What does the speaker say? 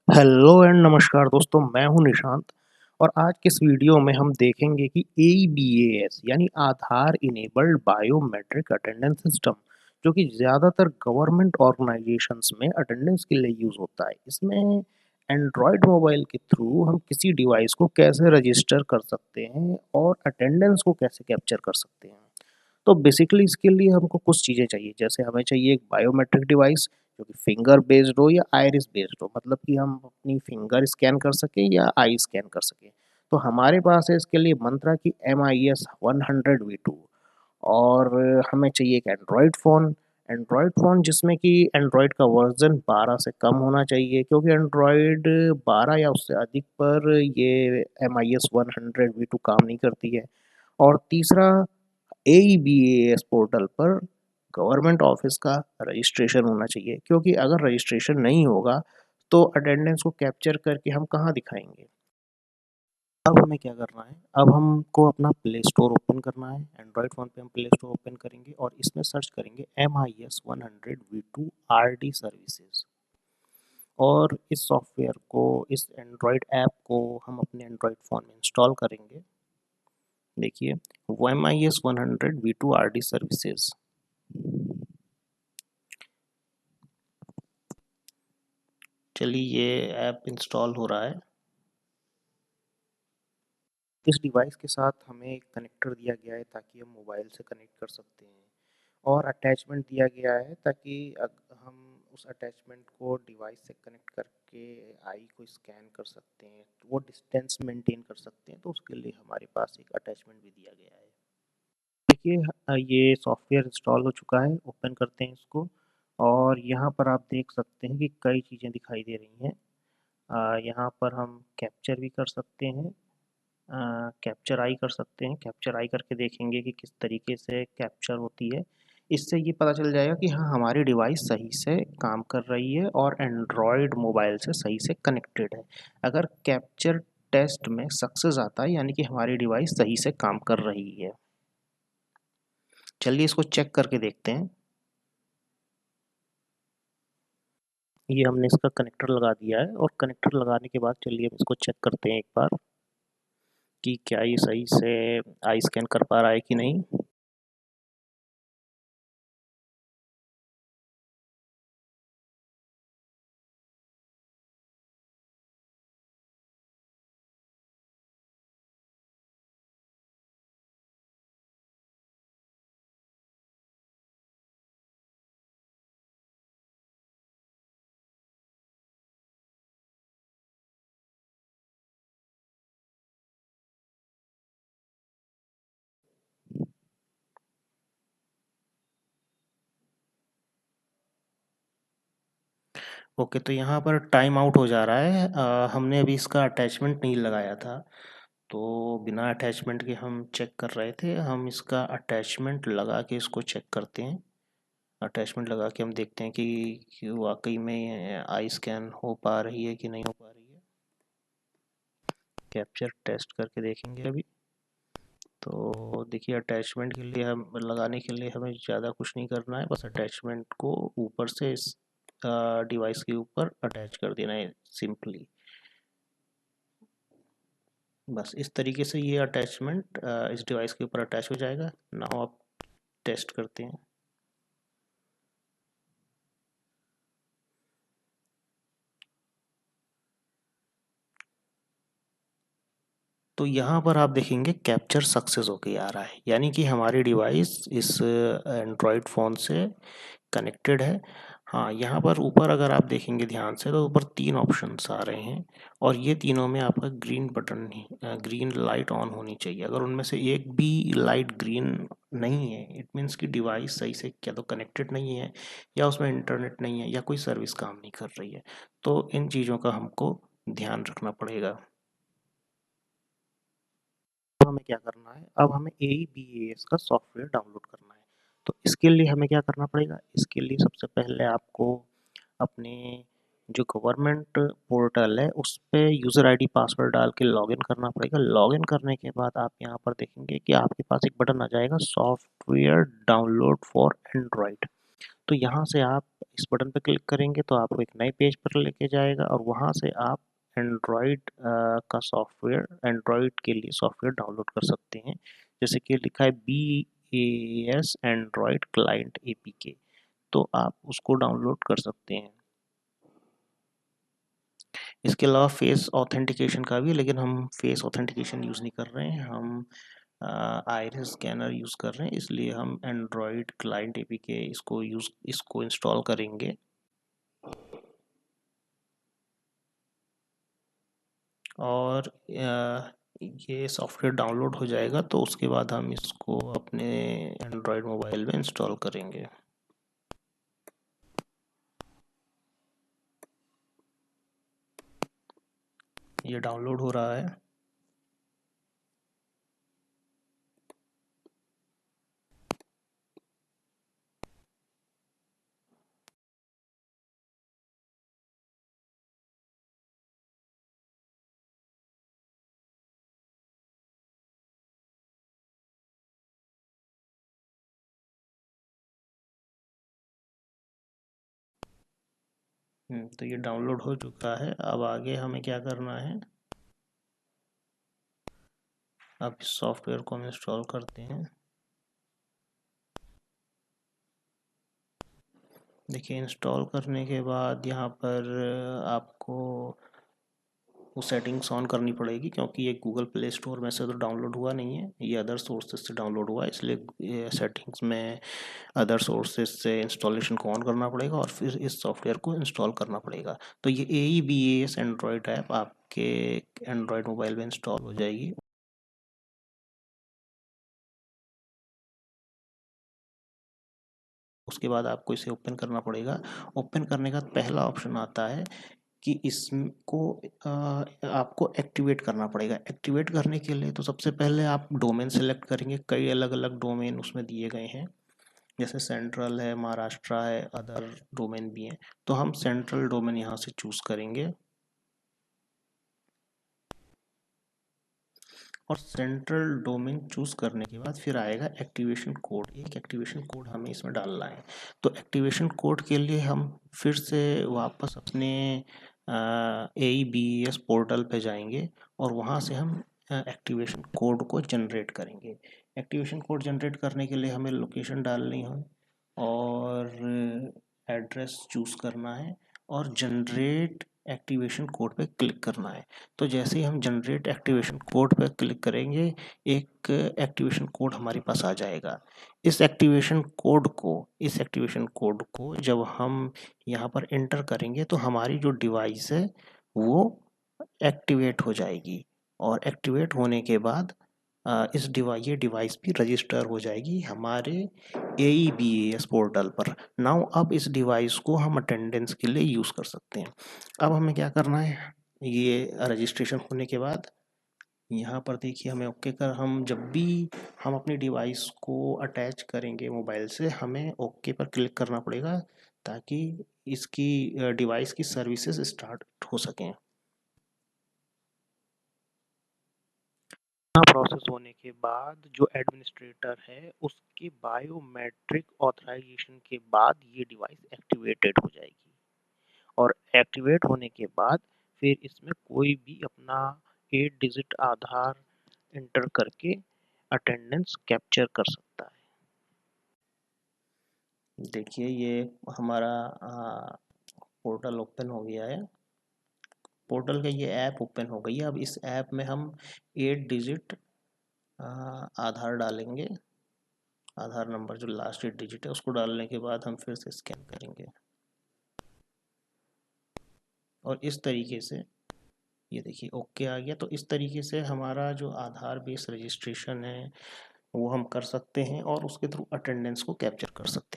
Hello and नमस्कार दोस्तों, मैं हूं निशांत। और आज के इस वीडियो में हम देखेंगे कि ABAS यानी आधार इनेबल्ड बायोमेट्रिक अटेंडेंस सिस्टम, जो कि ज़्यादातर गवर्नमेंट ऑर्गेनाइजेशंस में अटेंडेंस के लिए यूज़ होता है। इसमें एंड्रॉयड मोबाइल के थ्रू हम किसी डिवाइस को कैसे रजिस्टर कर सकते हैं और अटेंडेंस को कैसे कैप्चर कर सकते हैं। तो बेसिकली इसके लिए हमको कुछ चीज़ें चाहिए, जैसे हमें चाहिए एक बायोमेट्रिक डिवाइस जो कि फिंगर बेस्ड हो या आइरिस बेस्ड हो, मतलब कि हम अपनी फिंगर स्कैन कर सकें या आई स्कैन कर सकें। तो हमारे पास है इसके लिए मंत्रा की MIS 100V2। और हमें चाहिए एक एंड्रॉयड फ़ोन जिसमें कि एंड्रॉयड का वर्जन 12 से कम होना चाहिए, क्योंकि एंड्रॉयड 12 या उससे अधिक पर ये MIS 100V2 काम नहीं करती है। और तीसरा, AEBAS पोर्टल पर गवर्नमेंट ऑफिस का रजिस्ट्रेशन होना चाहिए, क्योंकि अगर रजिस्ट्रेशन नहीं होगा तो अटेंडेंस को कैप्चर करके हम कहाँ दिखाएंगे। अब हमें क्या करना है, अब हमको अपना प्ले स्टोर ओपन करना है। एंड्रॉयड फ़ोन पे हम प्ले स्टोर ओपन करेंगे और इसमें सर्च करेंगे MIS 100V2 RD सर्विसेज। और इस सॉफ्टवेयर को, इस एंड्रॉयड ऐप को हम अपने एंड्रॉयड फ़ोन में इंस्टॉल करेंगे। देखिए, वो MIS 100V2 RD सर्विसेज। चलिए, ये ऐप इंस्टॉल हो रहा है। इस डिवाइस के साथ हमें एक कनेक्टर दिया गया है ताकि हम मोबाइल से कनेक्ट कर सकते हैं, और अटैचमेंट दिया गया है ताकि हम उस अटैचमेंट को डिवाइस से कनेक्ट करके आई को स्कैन कर सकते हैं, वो डिस्टेंस मेंटेन कर सकते हैं। तो उसके लिए हमारे पास एक अटैचमेंट भी दिया गया है। देखिए, ये सॉफ्टवेयर इंस्टॉल हो चुका है। ओपन करते हैं इसको, और यहाँ पर आप देख सकते हैं कि कई चीज़ें दिखाई दे रही हैं। यहाँ पर हम कैप्चर भी कर सकते हैं, कैप्चर आई कर सकते हैं। कैप्चर आई करके देखेंगे कि किस तरीके से कैप्चर होती है। इससे ये पता चल जाएगा कि हाँ, हमारी डिवाइस सही से काम कर रही है और एंड्रॉयड मोबाइल से सही से कनेक्टेड है। अगर कैप्चर टेस्ट में सक्सेस आता है, यानी कि हमारी डिवाइस सही से काम कर रही है। चलिए इसको चेक करके देखते हैं। ये हमने इसका कनेक्टर लगा दिया है, और कनेक्टर लगाने के बाद चलिए हम इसको चेक करते हैं एक बार कि क्या ये सही से आई स्कैन कर पा रहा है कि नहीं। ओके, तो यहाँ पर टाइम आउट हो जा रहा है। हमने अभी इसका अटैचमेंट नहीं लगाया था, तो बिना अटैचमेंट के हम चेक कर रहे थे। हम इसका अटैचमेंट लगा के इसको चेक करते हैं। अटैचमेंट लगा के हम देखते हैं कि वाकई में आई स्कैन हो पा रही है कि नहीं हो पा रही है। कैप्चर टेस्ट करके देखेंगे अभी। तो देखिए, अटैचमेंट के लिए हम लगाने के लिए हमें ज़्यादा कुछ नहीं करना है, बस अटैचमेंट को ऊपर से इस डिवाइस के ऊपर अटैच कर देना है सिंपली। बस इस तरीके से ये अटैचमेंट इस डिवाइस के ऊपर अटैच हो जाएगा। नाउ आप टेस्ट करते हैं। तो यहाँ पर आप देखेंगे कैप्चर सक्सेस होके आ रहा है, यानी कि हमारी डिवाइस इस एंड्रॉयड फ़ोन से कनेक्टेड है। हाँ, यहाँ पर ऊपर अगर आप देखेंगे ध्यान से, तो ऊपर 3 ऑप्शंस आ रहे हैं, और ये तीनों में आपका green button green light on होनी चाहिए। अगर उनमें से एक भी लाइट ग्रीन नहीं है, इट मीन्स कि डिवाइस सही से क्या तो कनेक्टेड नहीं है, या उसमें इंटरनेट नहीं है, या कोई सर्विस काम नहीं कर रही है। तो इन चीज़ों का हमको ध्यान रखना पड़ेगा। अब हमें क्या करना है, अब हमें AEBAS का सॉफ्टवेयर डाउनलोड करना है। तो इसके लिए हमें क्या करना पड़ेगा, इसके लिए सबसे पहले आपको अपने जो गवर्नमेंट पोर्टल है उस पे यूज़र आईडी पासवर्ड डाल के लॉगिन करना पड़ेगा। लॉगिन करने के बाद आप यहाँ पर देखेंगे कि आपके पास एक बटन आ जाएगा, सॉफ्टवेयर डाउनलोड फॉर एंड्रॉयड। तो यहाँ से आप इस बटन पर क्लिक करेंगे तो आपको एक नए पेज पर लेके जाएगा और वहाँ से आप एंड्रॉयड का सॉफ्टवेयर, एंड्रॉयड के लिए सॉफ्टवेयर डाउनलोड कर सकते हैं। जैसे कि लिखा है BAS एंड्रॉयड क्लाइंट APK, तो आप उसको डाउनलोड कर सकते हैं। इसके अलावा फेस ऑथेंटिकेशन का भी, लेकिन हम फेस ऑथेंटिकेशन यूज़ नहीं कर रहे हैं, हम आइरिस स्कैनर यूज़ कर रहे हैं, इसलिए हम एंड्रॉयड क्लाइंट APK इसको इंस्टॉल करेंगे। और ये सॉफ्टवेयर डाउनलोड हो जाएगा तो उसके बाद हम इसको अपने एंड्रॉयड मोबाइल में इंस्टॉल करेंगे। ये डाउनलोड हो रहा है। तो ये डाउनलोड हो चुका है। अब आगे हमें क्या करना है, अब इस सॉफ्टवेयर को हम इंस्टॉल करते हैं। देखिए, इंस्टॉल करने के बाद यहाँ पर आपको वो सेटिंग्स ऑन करनी पड़ेगी, क्योंकि ये गूगल प्ले स्टोर में से तो डाउनलोड हुआ नहीं है, ये अदर सोर्सेज से डाउनलोड हुआ है, इसलिए सेटिंग्स में अदर सोर्सेज से इंस्टॉलेशन को ऑन करना पड़ेगा और फिर इस सॉफ्टवेयर को इंस्टॉल करना पड़ेगा। तो ये AEBAS एंड्रॉयड ऐप आपके एंड्रॉयड मोबाइल में इंस्टॉल हो जाएगी। उसके बाद आपको इसे ओपन करना पड़ेगा। ओपन करने का पहला ऑप्शन आता है कि इसको आपको एक्टिवेट करना पड़ेगा। एक्टिवेट करने के लिए तो सबसे पहले आप डोमेन सेलेक्ट करेंगे। कई अलग अलग डोमेन उसमें दिए गए हैं, जैसे सेंट्रल है, महाराष्ट्र है, अदर डोमेन भी हैं। तो हम सेंट्रल डोमेन यहाँ से चूज़ करेंगे और सेंट्रल डोमेन चूज़ करने के बाद फिर आएगा एक्टिवेशन कोड। एक एक्टिवेशन कोड हमें इसमें डालना है। तो एक्टिवेशन कोड के लिए हम फिर से वापस अपने AEBAS पोर्टल पे जाएंगे और वहाँ से हम एक्टिवेशन कोड को जनरेट करेंगे। एक्टिवेशन कोड जनरेट करने के लिए हमें लोकेशन डालनी है और एड्रेस चूज़ करना है और जनरेट एक्टिवेशन कोड पे क्लिक करना है। तो जैसे ही हम जनरेट एक्टिवेशन कोड पर क्लिक करेंगे, एक एक्टिवेशन कोड हमारे पास आ जाएगा। इस एक्टिवेशन कोड को जब हम यहाँ पर एंटर करेंगे तो हमारी जो डिवाइस है वो एक्टिवेट हो जाएगी और एक्टिवेट होने के बाद ये डिवाइस भी रजिस्टर हो जाएगी हमारे AEBAS पोर्टल पर। नाउ अब इस डिवाइस को हम अटेंडेंस के लिए यूज़ कर सकते हैं। अब हमें क्या करना है, ये रजिस्ट्रेशन होने के बाद यहाँ पर देखिए हमें ओके कर, हम जब भी हम अपनी डिवाइस को अटैच करेंगे मोबाइल से, हमें ओके पर क्लिक करना पड़ेगा ताकि इसकी डिवाइस की सर्विसेज स्टार्ट हो सकें। प्रोसेस होने के बाद जो एडमिनिस्ट्रेटर है उसके बायोमेट्रिक ऑथराइजेशन के बाद ये डिवाइस एक्टिवेटेड हो जाएगी और एक्टिवेट होने के बाद फिर इसमें कोई भी अपना 8 डिजिट आधार इंटर करके अटेंडेंस कैप्चर कर सकता है। देखिए, ये हमारा पोर्टल ओपन हो गया है। पोर्टल का ये ऐप ओपन हो गई है। अब इस ऐप में हम 8 डिजिट आधार डालेंगे। आधार नंबर जो लास्ट 8 डिजिट है उसको डालने के बाद हम फिर से स्कैन करेंगे और इस तरीके से ये देखिए ओके आ गया। तो इस तरीके से हमारा जो आधार बेस रजिस्ट्रेशन है वो हम कर सकते हैं और उसके थ्रू अटेंडेंस को कैप्चर कर सकते हैं।